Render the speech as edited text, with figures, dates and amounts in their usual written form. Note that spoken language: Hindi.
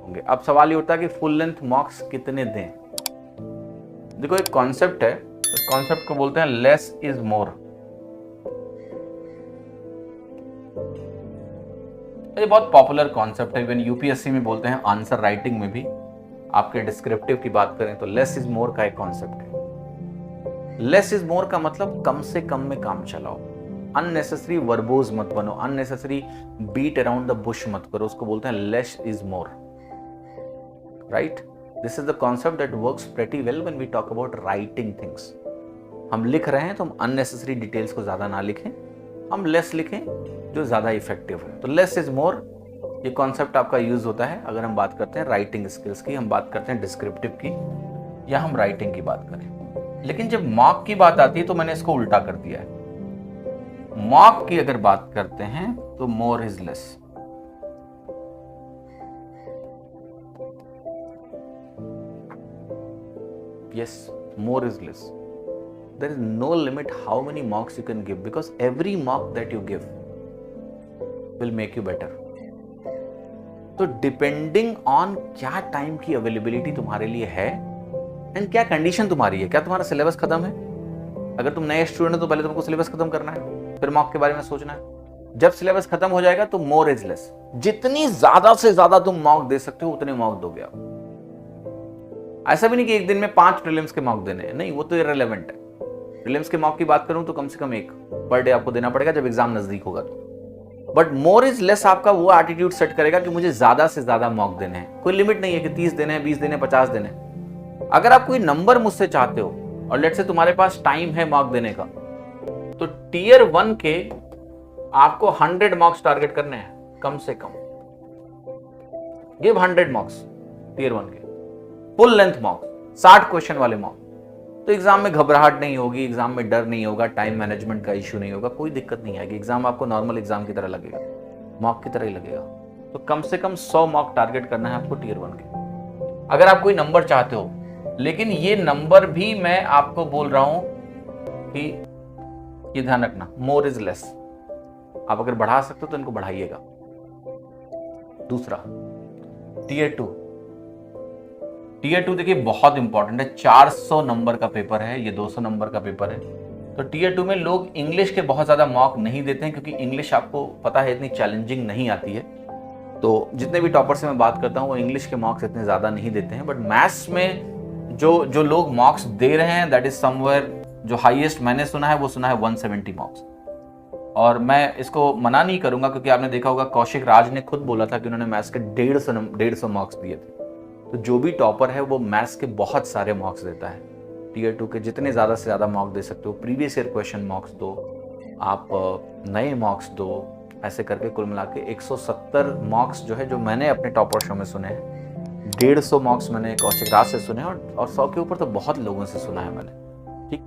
होंगे। अब सवाल ये उठता है कि फुल लेंथ मॉक्स कितने दें। देखो एक कॉन्सेप्ट है, इस कॉन्सेप्ट को बोलते हैं लेस इज मोर। ये बहुत पॉपुलर कॉन्सेप्ट है, इवन यूपीएससी में बोलते हैं, आंसर राइटिंग में भी आपके डिस्क्रिप्टिव की बात करें तो लेस इज मोर का एक कॉन्सेप्ट है। लेस इज मोर का मतलब कम से कम में काम चलाओ, अननेसेसरी वर्बोज मत बनो, unnecessary beat around the bush मत करो, उसको बोलते हैं less is more, right. This is the concept that works pretty well when we talk about writing things. हम लिख रहे हैं तो हम अननेसेसरी डिटेल्स को ज्यादा ना लिखें, हम लेस लिखें जो ज्यादा इफेक्टिव है। तो लेस इज मोर ये कॉन्सेप्ट आपका यूज होता है अगर हम बात करते हैं राइटिंग स्किल्स की, हम बात करते हैं डिस्क्रिप्टिव की, या हम राइटिंग की बात करें। लेकिन जब मॉक की बात आती है तो मैंने इसको उल्टा कर दिया है। मॉक की अगर बात करते हैं तो more is less. Yes, more is less. There is no limit how many mocks you can give because every mock that you give will make you better. तो डिपेंडिंग ऑन क्या टाइम की अवेलेबिलिटी तुम्हारे लिए है एंड क्या कंडीशन तुम्हारी है, क्या तुम्हारा सिलेबस खत्म है। अगर तुम नए स्टूडेंट हो तो पहले तुमको सिलेबस खत्म करना है, फिर मॉक के बारे में सोचना है। जब सिलेबस खत्म हो जाएगा तो मोर इज लेस। जितनी ज्यादा से ज्यादा तुम मॉक दे सकते हो उतने मॉक दोगे आप। ऐसा भी नहीं कि एक दिन में 5 प्रीलिम्स के मॉक देने हैं, नहीं, वो तो इररिलेवेंट है। प्रीलिम्स के मॉक की बात करूं तो कम से कम 1 पर डे आपको देना पड़ेगा जब एग्जाम नजदीक होगा तो। बट मोर इज लेस आपका वो एटीट्यूड सेट करेगा कि मुझे ज्यादा से ज्यादा मॉक देने हैं। कोई लिमिट नहीं है कि 30 देने हैं, 20 देने हैं, 50 देने हैं। अगर आप कोई नंबर मुझसे चाहते हो और लेट से तुम्हारे पास टाइम है मॉक देने का, तो टियर 1 के आपको 100 मॉक्स टारगेट करने हैं कम से कम। गिव 100 मॉक्स टियर 1 के, फुल लेंथ मॉक्स, 60 क्वेश्चन वाले मॉक। तो एग्जाम में घबराहट नहीं होगी, एग्जाम में डर नहीं होगा, टाइम मैनेजमेंट का इश्यू नहीं होगा, कोई दिक्कत नहीं आएगी। एग्जाम आपको नॉर्मल एग्जाम की तरह लगेगा, मॉक की तरह ही लगेगा। तो कम से कम 100 मॉक टारगेट करना है आपको टियर 1 के। अगर आप कोई नंबर चाहते हो, लेकिन ये नंबर भी मैं आपको बोल रहा हूं कि ये ध्यान रखना, मोर इज लेस। आप अगर बढ़ा सकते हो तो इनको बढ़ाइएगा। दूसरा, टियर 2। टियर 2 देखिए बहुत इंपॉर्टेंट है, 400 नंबर का पेपर है, ये 200 नंबर का पेपर है। तो टियर 2 में लोग इंग्लिश के बहुत ज्यादा मॉक नहीं देते हैं क्योंकि इंग्लिश आपको पता है इतनी चैलेंजिंग नहीं आती है। तो जितने भी टॉपर से मैं बात करता हूँ वो इंग्लिश के मॉक्स इतने ज्यादा नहीं देते हैं। बट मैथ्स में जो लोग मॉक्स दे रहे हैं दैट इज समवेयर, जो हाईएस्ट मैंने सुना है वो सुना है 170 मॉक्स। और मैं इसको मना नहीं करूंगा क्योंकि आपने देखा होगा कौशिक राज ने खुद बोला था कि उन्होंने मैथ्स के 150 मॉक्स दिए थे। तो जो भी टॉपर है वो मैथ्स के बहुत सारे मॉक्स देता है। टियर 2 के जितने ज़्यादा से ज़्यादा मॉक दे सकते हो, प्रीवियस ईयर क्वेश्चन मॉक्स दो, आप नए मॉक्स दो, ऐसे करके कुल मिला के 170 मॉक्स जो है, जो मैंने अपने टॉपर शो में सुने हैं। 150 मॉक्स मैंने कौशिक राज से सुने और 100 के ऊपर तो बहुत लोगों से सुना है मैंने, ठीक।